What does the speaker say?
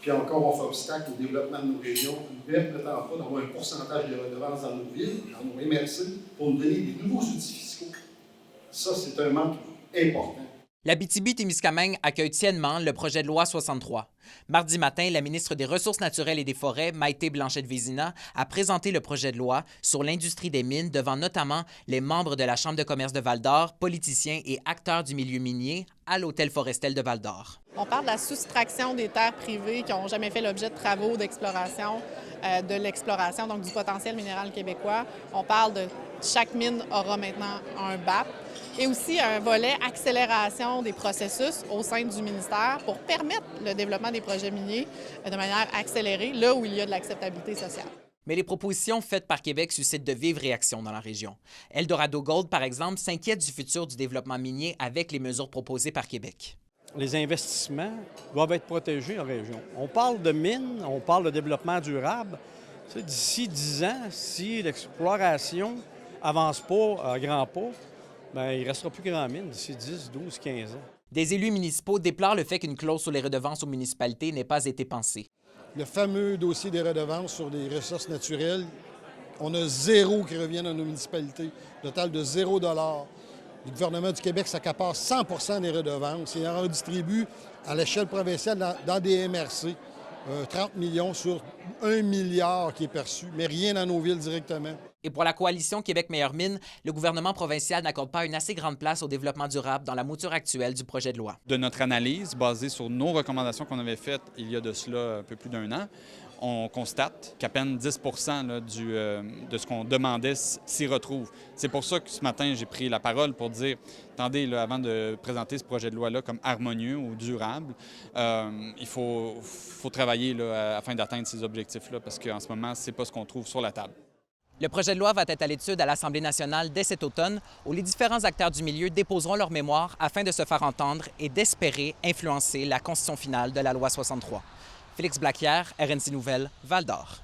puis encore on fait obstacle au développement de nos régions, ne permettant pas d'avoir un pourcentage de redevances dans nos villes, dans nos MRC, pour nous donner des nouveaux outils fiscaux. Ça, c'est un manque important. L'Abitibi-Témiscamingue accueille tiennement le projet de loi 63. Mardi matin, la ministre des Ressources naturelles et des Forêts, Maïté Blanchette-Vézina, a présenté le projet de loi sur l'industrie des mines devant notamment les membres de la Chambre de commerce de Val-d'Or, politiciens et acteurs du milieu minier à l'Hôtel Forestel de Val-d'Or. On parle de la soustraction des terres privées qui n'ont jamais fait l'objet de travaux d'exploration, de l'exploration, donc du potentiel minéral québécois. On parle de chaque mine aura maintenant un BAP et aussi un volet accélération des processus au sein du ministère pour permettre le développement des projets miniers de manière accélérée, là où il y a de l'acceptabilité sociale. Mais les propositions faites par Québec suscitent de vives réactions dans la région. Eldorado Gold, par exemple, s'inquiète du futur du développement minier avec les mesures proposées par Québec. Les investissements doivent être protégés en région. On parle de mines, on parle de développement durable. D'ici 10 ans, si l'exploration avance pas à grands pas, bien, il ne restera plus grand mine d'ici 10, 12, 15 ans. Des élus municipaux déplorent le fait qu'une clause sur les redevances aux municipalités n'ait pas été pensée. Le fameux dossier des redevances sur des ressources naturelles, on a zéro qui revient dans nos municipalités, total de 0 $. Le gouvernement du Québec s'accapare 100 % des redevances et en redistribue à l'échelle provinciale dans des MRC. 30 millions sur 1 milliard qui est perçu, mais rien dans nos villes directement. Et pour la coalition Québec Meilleure Mine, le gouvernement provincial n'accorde pas une assez grande place au développement durable dans la mouture actuelle du projet de loi. De notre analyse, basée sur nos recommandations qu'on avait faites il y a de cela un peu plus d'1 an, on constate qu'à peine 10 % de ce qu'on demandait s'y retrouve. C'est pour ça que ce matin, j'ai pris la parole pour dire, attendez, là, avant de présenter ce projet de loi-là comme harmonieux ou durable, il faut travailler là, afin d'atteindre ces objectifs-là, parce qu'en ce moment, ce n'est pas ce qu'on trouve sur la table. Le projet de loi va être à l'étude à l'Assemblée nationale dès cet automne, où les différents acteurs du milieu déposeront leur mémoire afin de se faire entendre et d'espérer influencer la constitution finale de la loi 63. Félix Blaquière, RNC Nouvelles, Val-d'Or.